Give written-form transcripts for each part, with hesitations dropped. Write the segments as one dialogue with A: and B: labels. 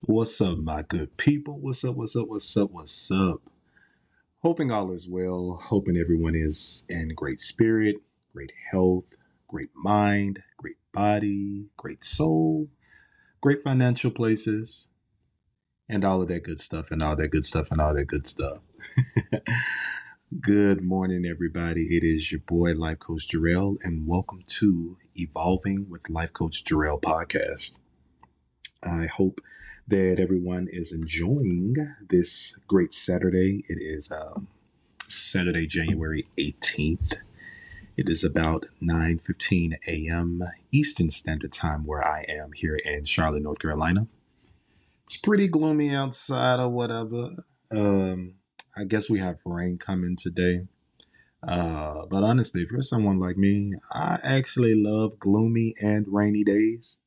A: What's up, my good people? What's up? What's up? What's up? What's up? Hoping all is well. Hoping everyone is in great spirit, great health, great mind, great body, great soul, great financial places, and all of that good stuff, and all that good stuff, and all that good stuff. Good morning, everybody. It is your boy, Life Coach Jarell, and welcome to Evolving with Life Coach Jarell podcast. I hope that everyone is enjoying this great Saturday. It is Saturday, January 18th. It is about 9:15 a.m. Eastern Standard Time where I am here in Charlotte, North Carolina. It's pretty gloomy outside or whatever. Um, I guess we have rain coming today. But honestly, for someone like me, I actually love gloomy and rainy days.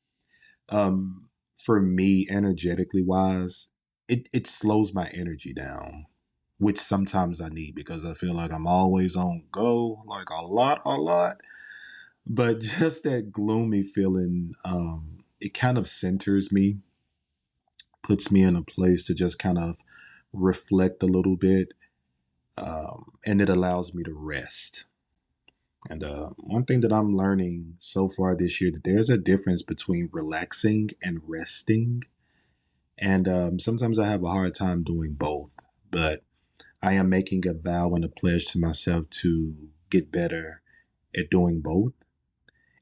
A: um for me, energetically wise, it slows my energy down, which sometimes I need because I feel like I'm always on go, like a lot. But just that gloomy feeling, it kind of centers me, puts me in a place to just kind of reflect a little bit, and it allows me to rest. And one thing that I'm learning so far this year, that there's a difference between relaxing and resting. And sometimes I have a hard time doing both, but I am making a vow and a pledge to myself to get better at doing both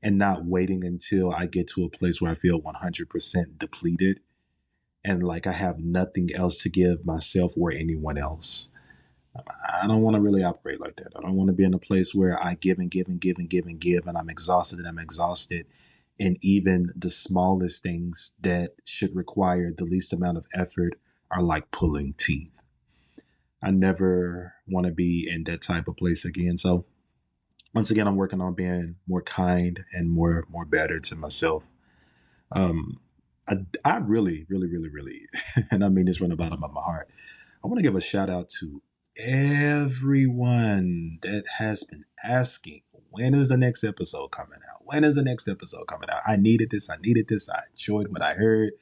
A: and not waiting until I get to a place where I feel 100% depleted and like I have nothing else to give myself or anyone else. I don't want to really operate like that. I don't want to be in a place where I give and give and give and give and give and I'm exhausted and I'm exhausted. And even the smallest things that should require the least amount of effort are like pulling teeth. I never want to be in that type of place again. So once again, I'm working on being more kind and more better to myself. Um, I really, and I mean this from the bottom of my heart. I want to give a shout out to everyone that has been asking, when is the next episode coming out? When is the next episode coming out? I needed this. I needed this. I enjoyed what I heard.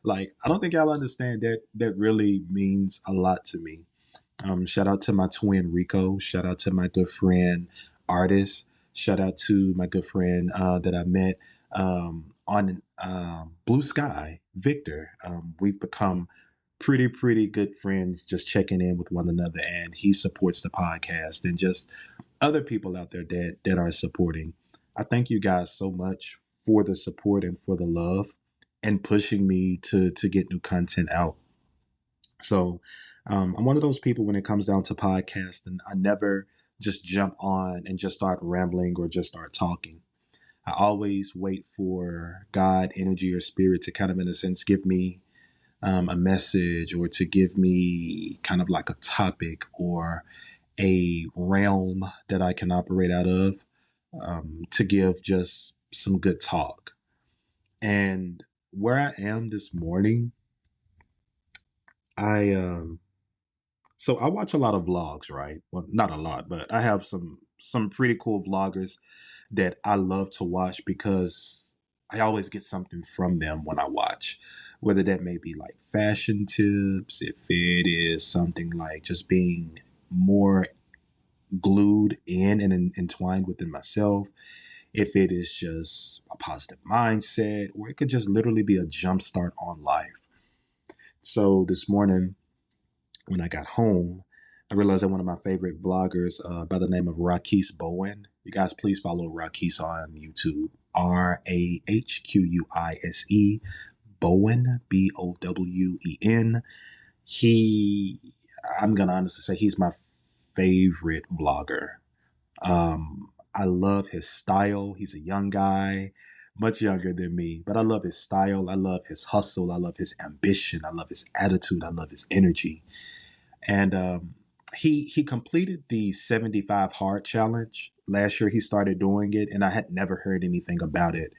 A: Like, I don't think y'all understand that. That really means a lot to me. Shout out to my twin Rico. Shout out to my good friend Artist. Shout out to my good friend that I met on Blue Sky, Victor. We've become pretty good friends, just checking in with one another, and he supports the podcast and just other people out there that are supporting. I thank you guys so much for the support and for the love and pushing me to get new content out. So I'm one of those people when it comes down to podcasts, and I never just jump on and just start rambling or just start talking. I always wait for God, energy, or spirit to kind of, in a sense, give me a message or to give me kind of like a topic or a realm that I can operate out of, to give just some good talk. And where I am this morning, I so I watch a lot of vlogs, right? Well, not a lot, but I have some pretty cool vloggers that I love to watch because I always get something from them when I watch. Whether that may be like fashion tips, if it is something like just being more glued in and entwined within myself, if it is just a positive mindset, or it could just literally be a jump start on life. So this morning, when I got home, I realized that one of my favorite vloggers, by the name of Rakis Bowen. You guys, please follow Rakis on YouTube. Rahquise Bowen, Bowen. He, I'm gonna honestly say, he's my favorite vlogger. I love his style. He's a young guy, much younger than me, but I love his style. I love his hustle. I love his ambition. I love his attitude. I love his energy. And he completed the 75 hard challenge last year. He started doing it, and I had never heard anything about it.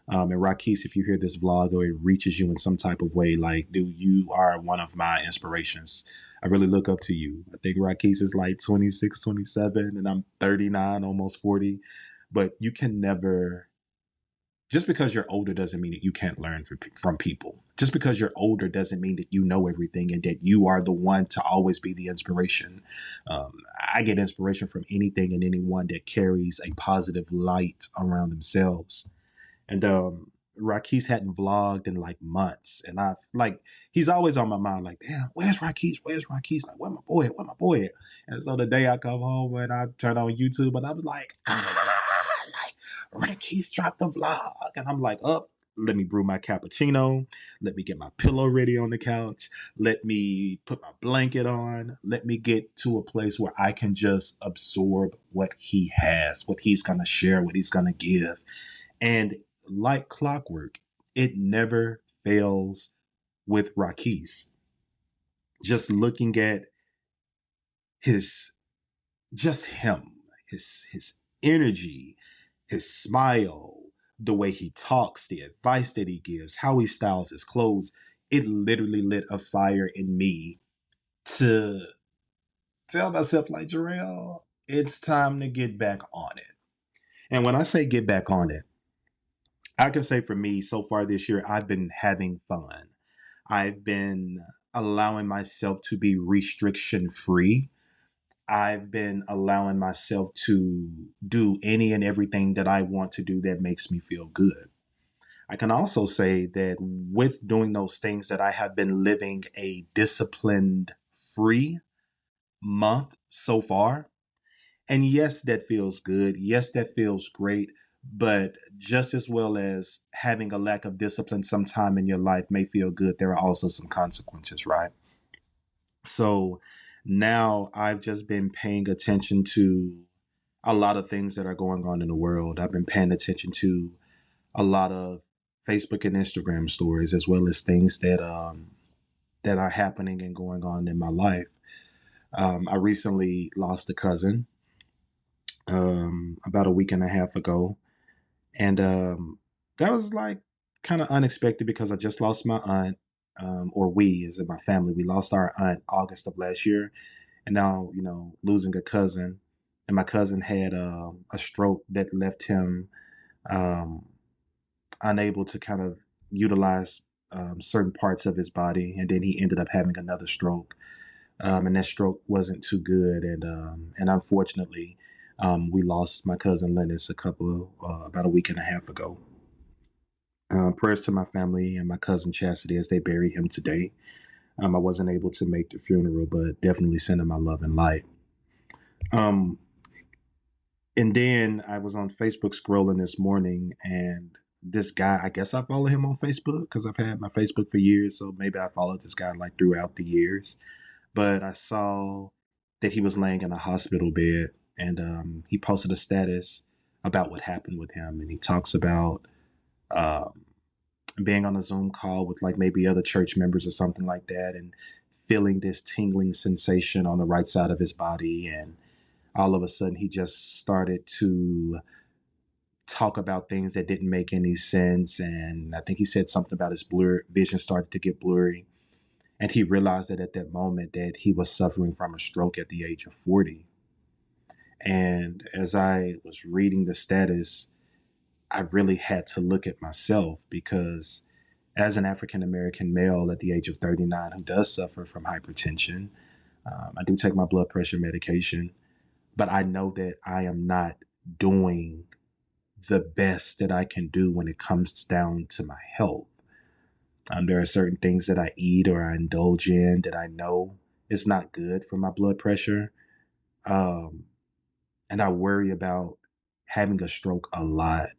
A: And Rakis, if you hear this vlog or it reaches you in some type of way, like, dude, you are one of my inspirations. I really look up to you. I think Rakis is like 26, 27, and I'm 39, almost 40. But you can never Just because you're older doesn't mean that you can't learn from people. Just because you're older doesn't mean that you know everything and that you are the one to always be the inspiration. Um, I get inspiration from anything and anyone that carries a positive light around themselves. And Rakis hadn't vlogged in like months, and I've like he's always on my mind. Like, damn, where's Rakis? Where's Rakis? Like, where my boy? Where my boy? At? And so the day I come home and I turn on YouTube, and I was like, like Rakis dropped the vlog, and I'm like, up. Let me brew my cappuccino. Let me get my pillow ready on the couch. Let me put my blanket on. Let me get to a place where I can just absorb what he has, what he's going to share, what he's going to give. And like clockwork, it never fails with Rakis. Just looking at his, just him, his energy, his smile, the way he talks, the advice that he gives, how he styles his clothes, it literally lit a fire in me to tell myself, like, Jarell, it's time to get back on it. And when I say get back on it, I can say for me, so far this year, I've been having fun. I've been allowing myself to be restriction free. I've been allowing myself to do any and everything that I want to do that makes me feel good. I can also say that with doing those things that I have been living a disciplined free month so far. And yes, that feels good. Yes, that feels great. But just as well as having a lack of discipline sometime in your life may feel good, there are also some consequences, right? So now I've just been paying attention to a lot of things that are going on in the world. I've been paying attention to a lot of Facebook and Instagram stories, as well as things that are happening and going on in my life. I recently lost a cousin about a week and a half ago, and that was like kind of unexpected because I just lost my aunt, or we, as in my family, we lost our aunt August of last year, and now losing a cousin, and my cousin had a stroke that left him um, unable to kind of utilize certain parts of his body, and then he ended up having another stroke, and that stroke wasn't too good, and unfortunately, we lost my cousin Lennis about a week and a half ago. Prayers to my family and my cousin Chastity as they bury him today. I wasn't able to make the funeral, but definitely sending my love and light. Um, and then I was on Facebook scrolling this morning, and this guy, I guess I follow him on Facebook because I've had my Facebook for years, so maybe I followed this guy like throughout the years. But I saw that he was laying in a hospital bed, and he posted a status about what happened with him, and he talks about um, being on a Zoom call with like maybe other church members or something like that, and feeling this tingling sensation on the right side of his body, and all of a sudden he just started to talk about things that didn't make any sense, and I think he said something about his vision started to get blurry, and he realized that at that moment that he was suffering from a stroke at the age of 40. And as I was reading the status, I really had to look at myself because as an African American male at the age of 39 who does suffer from hypertension, I do take my blood pressure medication, but I know that I am not doing the best that I can do when it comes down to my health. There are certain things that I eat or I indulge in that I know is not good for my blood pressure. Um, and I worry about having a stroke a lot.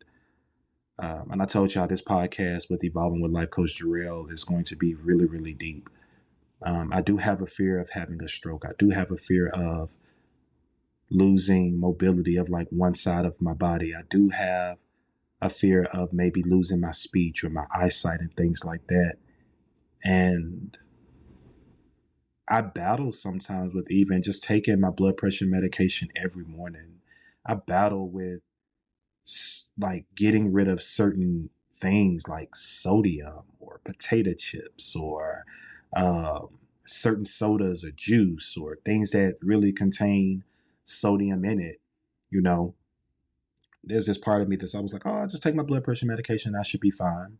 A: And I told y'all this podcast with Evolving with Life Coach Jarell is going to be really, really deep. I do have a fear of having a stroke. I do have a fear of losing mobility of like one side of my body. I do have a fear of maybe losing my speech or my eyesight and things like that. And I battle sometimes with even just taking my blood pressure medication every morning. I battle with like getting rid of certain things like sodium or potato chips or um, certain sodas or juice or things that really contain sodium in it, you know. there's this part of me that's always like, oh, I'll just take my blood pressure medication. I should be fine.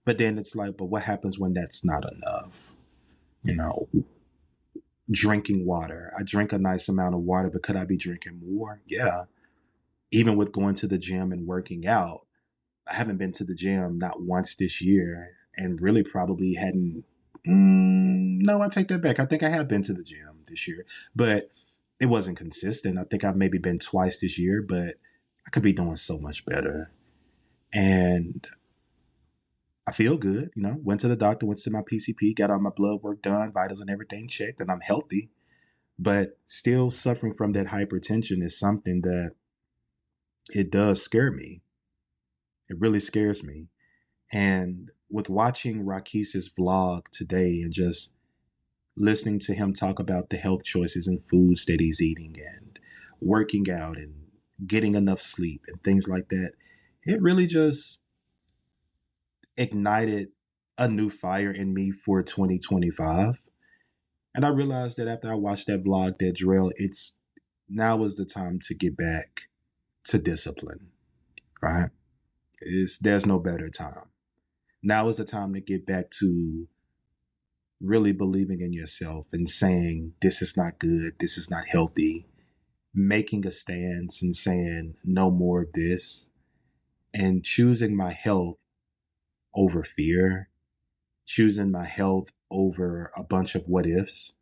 A: But then it's like, but what happens when that's not enough? You know, drinking water. I drink a nice amount of water, but could I be drinking more? Yeah. Even with going to the gym and working out, I haven't been to the gym not once this year and really probably hadn't. No, I take that back. I think I have been to the gym this year, but it wasn't consistent. I think I've maybe been twice this year, but I could be doing so much better. And I feel good, went to the doctor, went to my PCP, got all my blood work done, vitals and everything checked, and I'm healthy. But still suffering from that hypertension is something that it does scare me. It really scares me. And with watching Rakis's vlog today and just listening to him talk about the health choices and foods that he's eating and working out and getting enough sleep and things like that, it really just ignited a new fire in me for 2025. And I realized that after I watched that vlog, that Jarell, it's now is the time to get back to discipline, right? There's no better time. Now is the time to get back to really believing in yourself and saying, this is not good, this is not healthy, making a stance and saying, no more of this, and choosing my health over fear, choosing my health over a bunch of what ifs.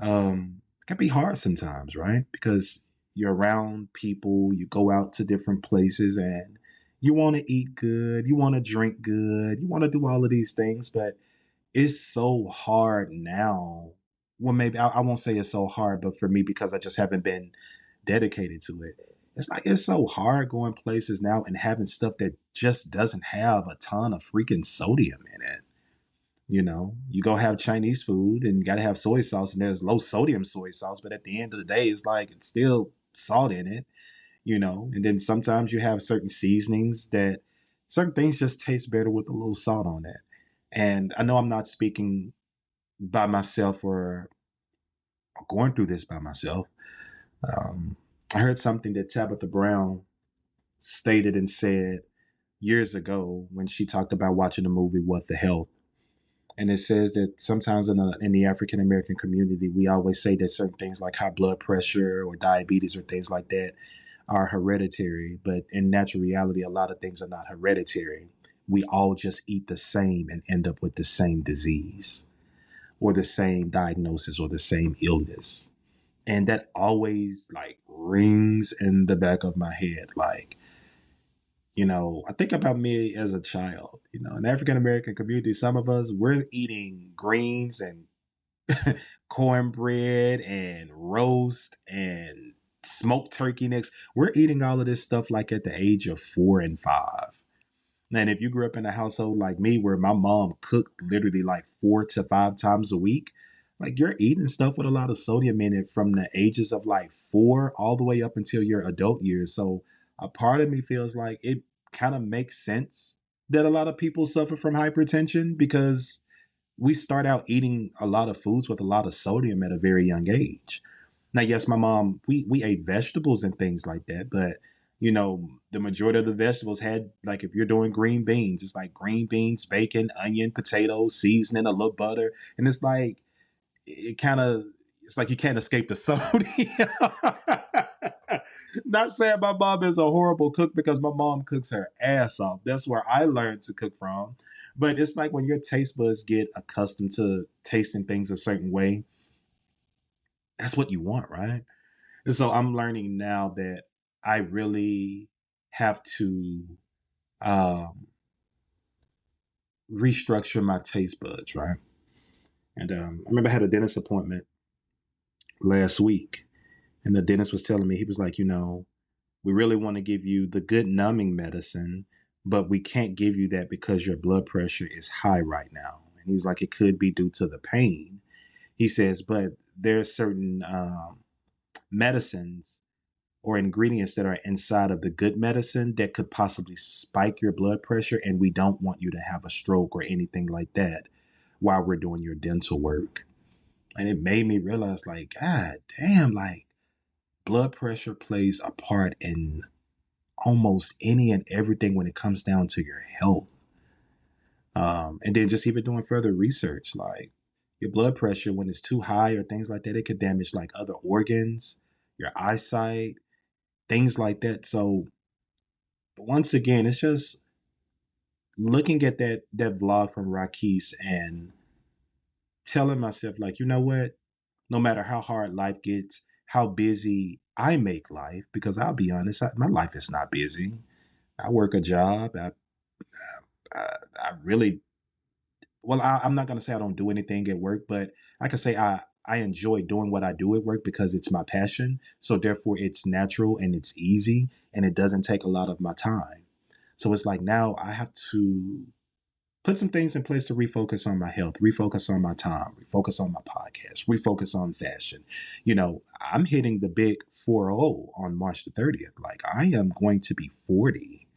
A: It can be hard sometimes, right? Because you're around people, you go out to different places, and you want to eat good, you want to drink good, you want to do all of these things, but it's so hard now. Well, maybe I won't say it's so hard, but for me, because I just haven't been dedicated to it, it's like it's so hard going places now and having stuff that just doesn't have a ton of freaking sodium in it. You go have Chinese food and you got to have soy sauce, and there's low sodium soy sauce, but at the end of the day, it's like it's still salt in it. And then sometimes you have certain seasonings that certain things just taste better with a little salt on it. And I know I'm not speaking by myself or going through this by myself. Um, I heard something that Tabitha Brown stated and said years ago when she talked about watching the movie What the Health. And it says that sometimes in the African American community, we always say that certain things like high blood pressure or diabetes or things like that are hereditary. But in natural reality, a lot of things are not hereditary. We all just eat the same and end up with the same disease or the same diagnosis or the same illness. And that always like rings in the back of my head. Like, I think about me as a child, in African American community, some of us, we're eating greens and cornbread and roast and smoked turkey necks. We're eating all of this stuff like at the age of 4 and 5. And if you grew up in a household like me where my mom cooked literally like 4 to 5 times a week, like you're eating stuff with a lot of sodium in it from the ages of like 4 all the way up until your adult years. So a part of me feels like it kind of makes sense that a lot of people suffer from hypertension because we start out eating a lot of foods with a lot of sodium at a very young age. Now, yes, my mom, we ate vegetables and things like that, but the majority of the vegetables had, like, if you're doing green beans, it's like green beans, bacon, onion, potatoes, seasoning, a little butter. And it's like, it kind of, it's like you can't escape the sodium. Not saying my mom is a horrible cook because my mom cooks her ass off. That's where I learned to cook from. But it's like when your taste buds get accustomed to tasting things a certain way, that's what you want, right? And so I'm learning now that I really have to um, restructure my taste buds, right? And I remember I had a dentist appointment last week, and the dentist was telling me, he was like, we really want to give you the good numbing medicine, but we can't give you that because your blood pressure is high right now. And he was like, it could be due to the pain. He says, but there are certain medicines or ingredients that are inside of the good medicine that could possibly spike your blood pressure, and we don't want you to have a stroke or anything like that while we're doing your dental work. And it made me realize, like, God damn, like blood pressure plays a part in almost any and everything when it comes down to your health. And then just even doing further research, like your blood pressure, when it's too high or things like that, it could damage like other organs, your eyesight, things like that. So once again, it's just looking at that vlog from Rakis and telling myself, like, you know what? No matter how hard life gets, how busy I make life, because I'll be honest, my life is not busy. I work a job. I really, well, I'm not going to say I don't do anything at work, but I can say I enjoy doing what I do at work because it's my passion. So therefore it's natural and it's easy and it doesn't take a lot of my time. So it's like now I have to put some things in place to refocus on my health, refocus on my time, refocus on my podcast, refocus on fashion. I'm hitting the big 40 on March the 30th. Like I am going to be 40.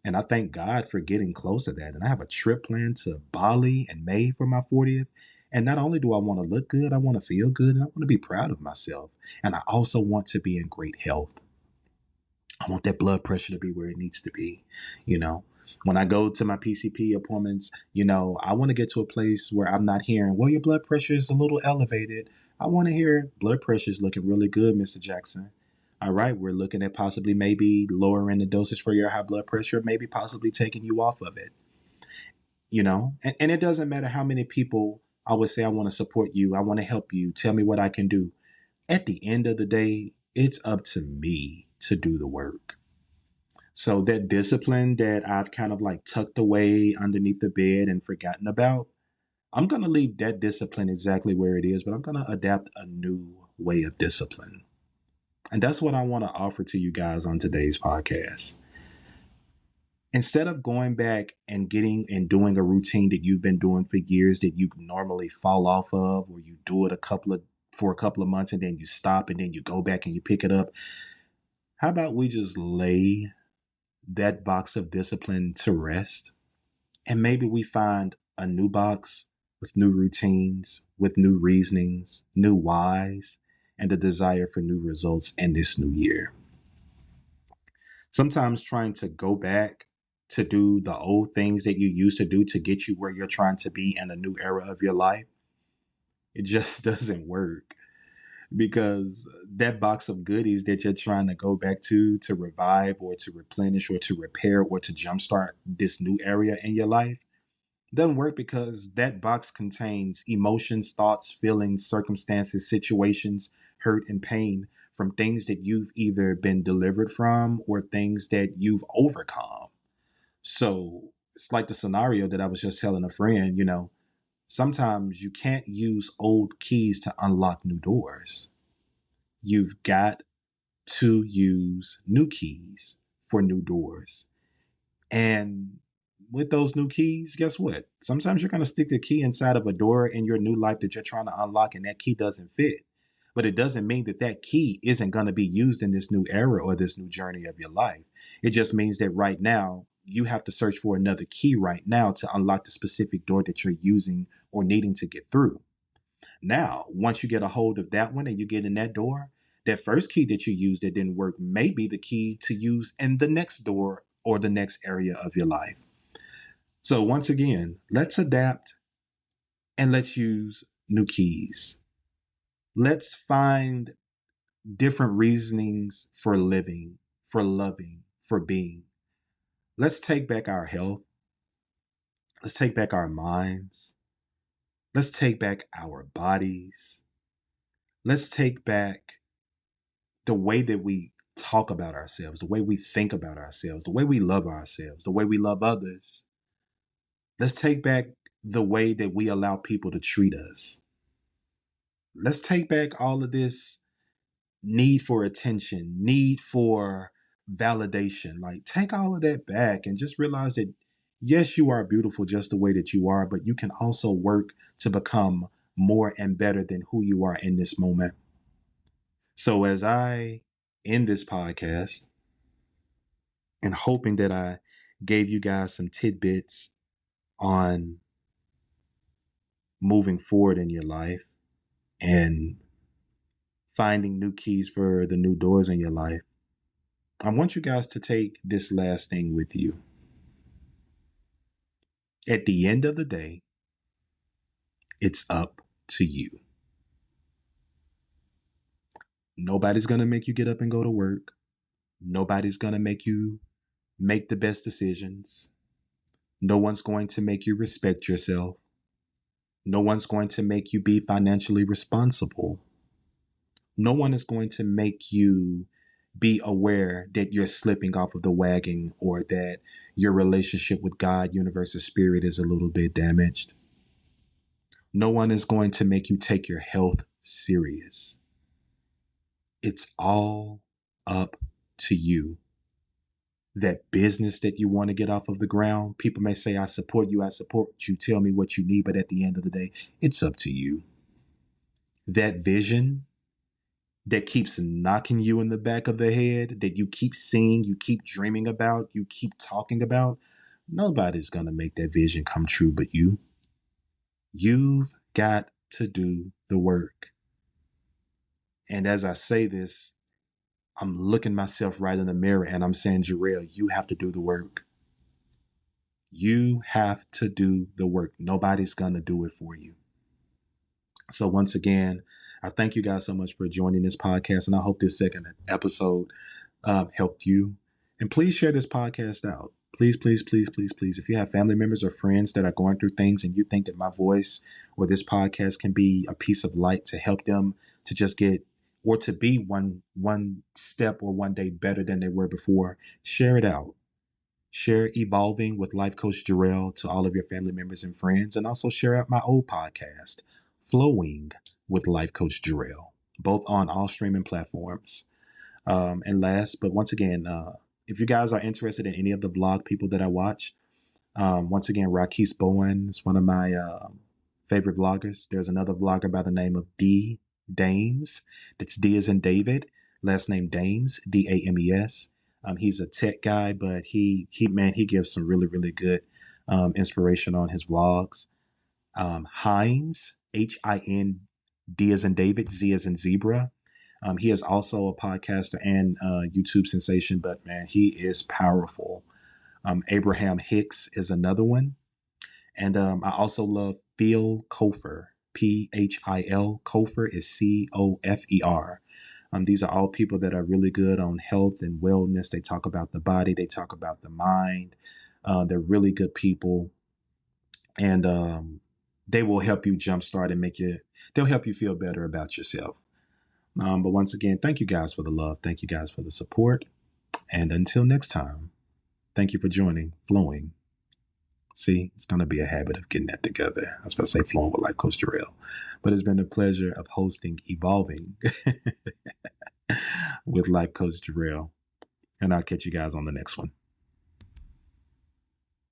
A: And I thank God for getting close to that. And I have a trip planned to Bali in May for my 40th. And not only do I want to look good, I want to feel good and I want to be proud of myself. And I also want to be in great health. I want that blood pressure to be where it needs to be. You know, when I go to my PCP appointments, I want to get to a place where I'm not hearing, well, your blood pressure is a little elevated. I want to hear blood pressure is looking really good, Mr. Jackson. All right, we're looking at possibly maybe lowering the dosage for your high blood pressure, maybe possibly taking you off of it. And it doesn't matter how many people I would say, I want to support you. I want to help you. Tell me what I can do. At the end of the day, it's up to me to do the work. So that discipline that I've kind of like tucked away underneath the bed and forgotten about, I'm going to leave that discipline exactly where it is, but I'm going to adapt a new way of discipline. And that's what I want to offer to you guys on today's podcast. Instead of going back and getting and doing a routine that you've been doing for years that you normally fall off of, or you do it for a couple of months and then you stop and then you go back and you pick it up, how about we just lay that box of discipline to rest? And maybe we find a new box with new routines, with new reasonings, new whys, and the desire for new results in this new year. Sometimes trying to go back to do the old things that you used to do to get you where you're trying to be in a new era of your life, it just doesn't work, because that box of goodies that you're trying to go back to revive or to replenish or to repair or to jumpstart this new area in your life doesn't work, because that box contains emotions, thoughts, feelings, circumstances, situations, hurt, and pain from things that you've either been delivered from or things that you've overcome. So it's like the scenario that I was just telling a friend, sometimes you can't use old keys to unlock new doors. You've got to use new keys for new doors. And with those new keys, guess what? Sometimes you're going to stick the key inside of a door in your new life that you're trying to unlock, and that key doesn't fit. But it doesn't mean that that key isn't going to be used in this new era or this new journey of your life. It just means that right now, you have to search for another key right now to unlock the specific door that you're using or needing to get through. Now, once you get a hold of that one and you get in that door, that first key that you used that didn't work may be the key to use in the next door or the next area of your life. So once again, let's adapt and let's use new keys. Let's find different reasonings for living, for loving, for being. Let's take back our health. Let's take back our minds. Let's take back our bodies. Let's take back the way that we talk about ourselves, the way we think about ourselves, the way we love ourselves, the way we love others. Let's take back the way that we allow people to treat us. Let's take back all of this need for attention, need for validation. Like, take all of that back and just realize that, yes, you are beautiful just the way that you are, but you can also work to become more and better than who you are in this moment. So, as I end this podcast, and hoping that I gave you guys some tidbits on moving forward in your life and finding new keys for the new doors in your life, I want you guys to take this last thing with you. At the end of the day, it's up to you. Nobody's going to make you get up and go to work. Nobody's going to make you make the best decisions. No one's going to make you respect yourself. No one's going to make you be financially responsible. No one is going to make you be aware that you're slipping off of the wagon or that your relationship with God, universe, or spirit is a little bit damaged. No one is going to make you take your health serious. It's all up to you. That business that you want to get off of the ground, people may say, I support you, tell me what you need, but at the end of the day, it's up to you. That vision that keeps knocking you in the back of the head, that you keep seeing, you keep dreaming about, you keep talking about, nobody's going to make that vision come true but you. You've got to do the work. And as I say this, I'm looking myself right in the mirror and I'm saying, Jarell, you have to do the work. You have to do the work. Nobody's going to do it for you. So once again, I thank you guys so much for joining this podcast. And I hope this second episode helped you. And please share this podcast out. Please, please, please, please, please. If you have family members or friends that are going through things and you think that my voice or this podcast can be a piece of light to help them to just get or to be one step or one day better than they were before, share it out. Share Evolving with Life Coach Jarell to all of your family members and friends, and also share out my old podcast, Flowing with Life Coach Jarell, both on all streaming platforms. And last, but once again, if you guys are interested in any of the vlog people that I watch, once again, Rakis Bowen is one of my favorite vloggers. There's another vlogger by the name of D Dames. That's D as in David, last name Dames, Dames. He's a tech guy, but he gives some really, really good inspiration on his vlogs. Hines, Hind, D as in David, Z as in Zebra. He is also a podcaster and YouTube sensation, but man, he is powerful. Abraham Hicks is another one. And I also love Phil Kofer, Phil. Kofer is Cofer. These are all people that are really good on health and wellness. They talk about the body. They talk about the mind. They're really good people. And they will help you jumpstart and they'll help you feel better about yourself. But once again, thank you guys for the love. Thank you guys for the support. And until next time, thank you for joining Flowing. See, it's going to be a habit of getting that together. I was about to say Flowing with Life Coach Jarell. But it's been a pleasure of hosting Evolving with Life Coach Jarell. And I'll catch you guys on the next one.